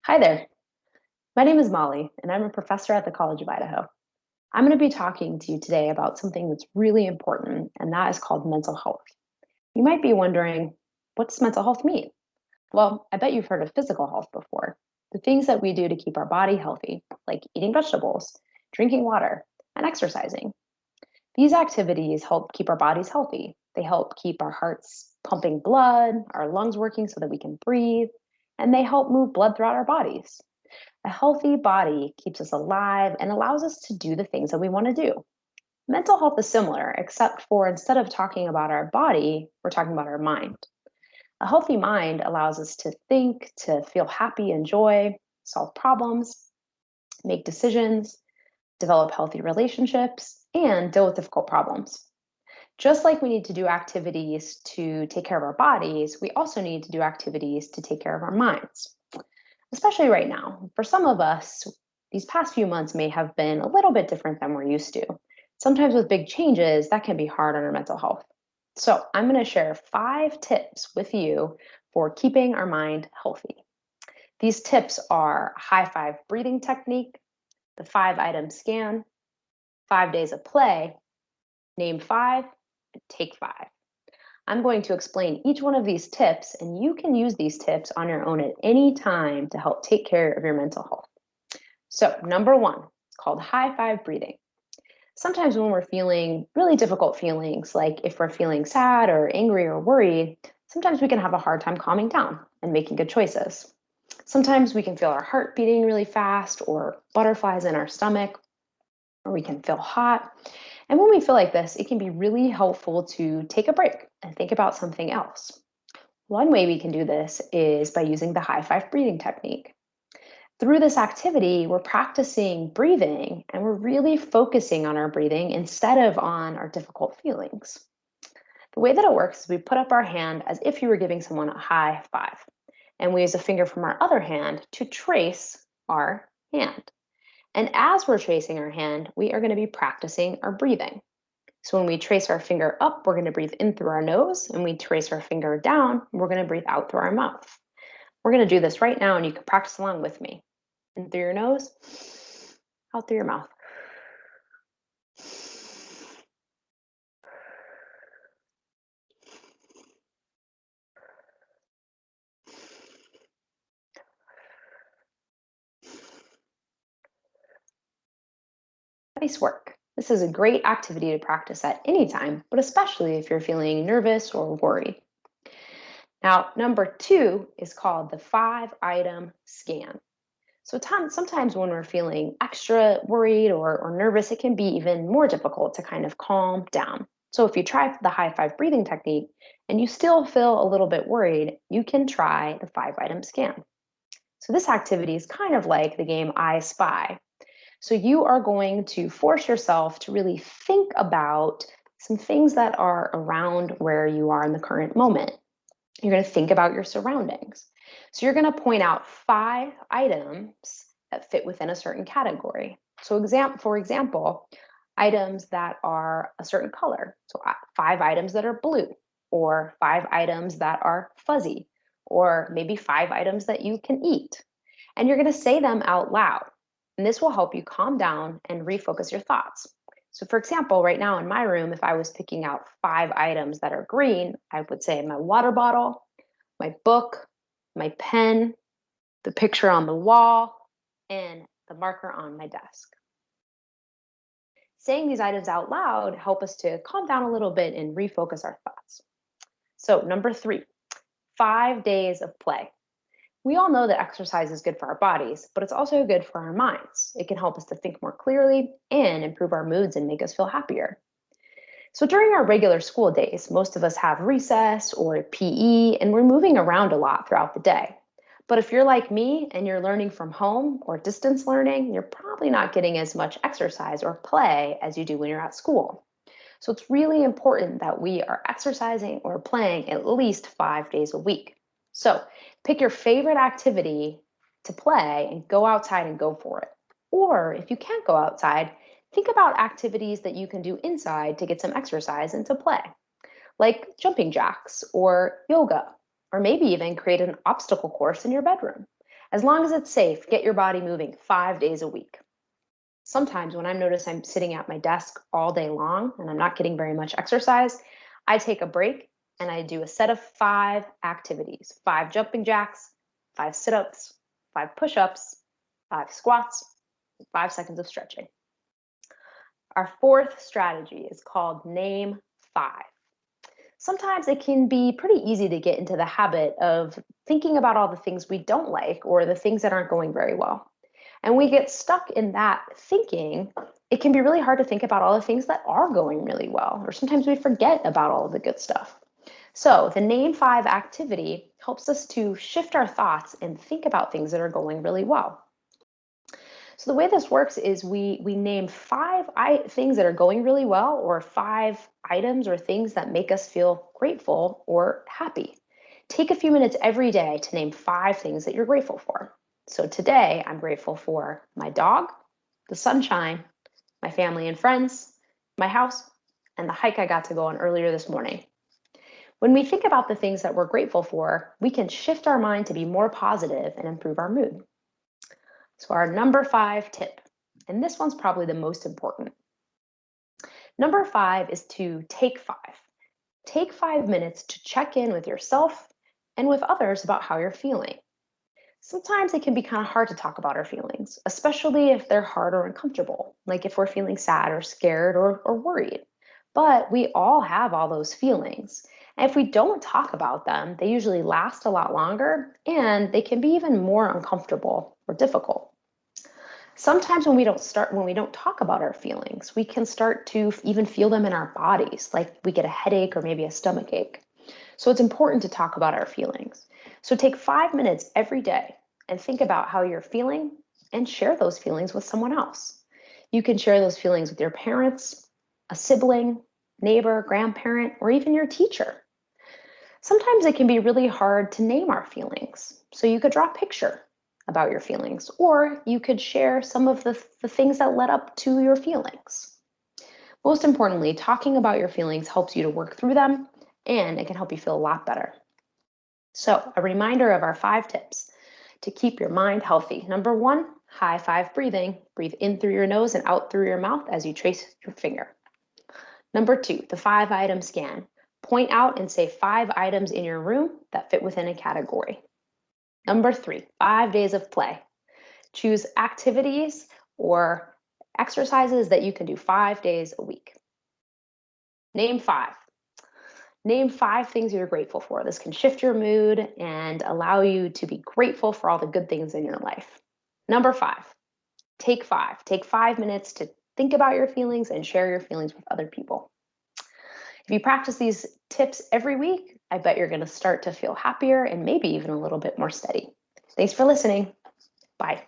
Hi there. My name is Molly, and I'm a professor at the College of Idaho. I'm going to be talking to you today about something that's really important, and that is called mental health. You might be wondering, what does mental health mean? Well, I bet you've heard of physical health before. The things that we do to keep our body healthy, like eating vegetables, drinking water, and exercising. These activities help keep our bodies healthy. They help keep our hearts pumping blood, our lungs working so that we can breathe, and they help move blood throughout our bodies. A healthy body keeps us alive and allows us to do the things that we want to do. Mental health is similar, except for instead of talking about our body, we're talking about our mind. A healthy mind allows us to think, to feel happy and joy, solve problems, make decisions, develop healthy relationships, and deal with difficult problems. Just like we need to do activities to take care of our bodies, we also need to do activities to take care of our minds, especially right now. For some of us, these past few months may have been a little bit different than we're used to. Sometimes with big changes, that can be hard on our mental health. So, I'm going to share 5 tips with you for keeping our mind healthy. These tips are high five breathing technique, the 5 item scan, 5 days of play, NameFive, and TakeFive. I'm going to explain each one of these tips, and you can use these tips on your own at any time to help take care of your mental health. So, number one, it's called high five breathing. Sometimes when we're feeling really difficult feelings, like if we're feeling sad or angry or worried, sometimes we can have a hard time calming down and making good choices. Sometimes we can feel our heart beating really fast or butterflies in our stomach, or we can feel hot. And when we feel like this, it can be really helpful to take a break and think about something else. One way we can do this is by using the high five breathing technique. Through this activity, we're practicing breathing and we're really focusing on our breathing instead of on our difficult feelings. The way that it works is we put up our hand as if you were giving someone a high five, and we use a finger from our other hand to trace our hand. And as we're tracing our hand, we are going to be practicing our breathing. So when we trace our finger up, we're going to breathe in through our nose, and we trace our finger down, we're going to breathe out through our mouth. We're going to do this right now, and you can practice along with me. In through your nose, out through your mouth. Nice work. This is a great activity to practice at any time, but especially if you're feeling nervous or worried. Now, number 2 is called the 5 item scan. So sometimes when we're feeling extra worried or nervous, it can be even more difficult to kind of calm down. So if you try the high five breathing technique and you still feel a little bit worried, you can try the 5 item scan. So this activity is kind of like the game I Spy. So you are going to force yourself to really think about some things that are around where you are in the current moment. You're going to think about your surroundings. So you're going to point out 5 items that fit within a certain category. So for example, items that are a certain color. So 5 items that are blue, or 5 items that are fuzzy, or maybe 5 items that you can eat. And you're going to say them out loud. And this will help you calm down and refocus your thoughts. So, for example, right now in my room, if I was picking out 5 items that are green, I would say my water bottle, my book, my pen, the picture on the wall, and the marker on my desk. Saying these items out loud help us to calm down a little bit and refocus our thoughts. So, number 3, 5 days of play. We all know that exercise is good for our bodies, but it's also good for our minds. It can help us to think more clearly and improve our moods and make us feel happier. So during our regular school days, most of us have recess or PE, and we're moving around a lot throughout the day. But if you're like me and you're learning from home or distance learning, you're probably not getting as much exercise or play as you do when you're at school. So it's really important that we are exercising or playing at least 5 days a week. So pick your favorite activity to play and go outside and go for it. Or if you can't go outside, think about activities that you can do inside to get some exercise and to play, like jumping jacks or yoga, or maybe even create an obstacle course in your bedroom. As long as it's safe, get your body moving 5 days a week. Sometimes when I notice I'm sitting at my desk all day long and I'm not getting very much exercise, I take a break and I do a set of 5 activities: 5 jumping jacks, 5 sit ups, 5 push ups, 5 squats, 5 seconds of stretching. Our fourth strategy is called NameFive. Sometimes it can be pretty easy to get into the habit of thinking about all the things we don't like or the things that aren't going very well. And we get stuck in that thinking. It can be really hard to think about all the things that are going really well, or sometimes we forget about all of the good stuff. So the NameFive activity helps us to shift our thoughts and think about things that are going really well. So the way this works is we name things that are going really well, or 5 items or things that make us feel grateful or happy. Take a few minutes every day to name 5 things that you're grateful for. So today I'm grateful for my dog, the sunshine, my family and friends, my house, and the hike I got to go on earlier this morning. When we think about the things that we're grateful for, we can shift our mind to be more positive and improve our mood. So our number 5 tip, and this one's probably the most important. Number 5 is to take 5. Take 5 minutes to check in with yourself and with others about how you're feeling. Sometimes it can be kind of hard to talk about our feelings, especially if they're hard or uncomfortable, like if we're feeling sad or scared or worried. But we all have all those feelings. And if we don't talk about them, they usually last a lot longer and they can be even more uncomfortable or difficult. Sometimes when we don't talk about our feelings, we can start to even feel them in our bodies, like we get a headache or maybe a stomach ache. So it's important to talk about our feelings. So take 5 minutes every day and think about how you're feeling and share those feelings with someone else. You can share those feelings with your parents, a sibling, neighbor, grandparent, or even your teacher. Sometimes it can be really hard to name our feelings. So you could draw a picture about your feelings, or you could share some of the things that led up to your feelings. Most importantly, talking about your feelings helps you to work through them, and it can help you feel a lot better. So, a reminder of our 5 tips to keep your mind healthy. Number 1, high 5 breathing. Breathe in through your nose and out through your mouth as you trace your finger. Number 2, the 5-item scan. Point out and say 5 items in your room that fit within a category. Number 3, 5 days of play. Choose activities or exercises that you can do 5 days a week. NameFive. Name 5 things you're grateful for. This can shift your mood and allow you to be grateful for all the good things in your life. Number 5, TakeFive. Take 5 minutes to think about your feelings and share your feelings with other people. If you practice these tips every week, I bet you're going to start to feel happier and maybe even a little bit more steady. Thanks for listening. Bye.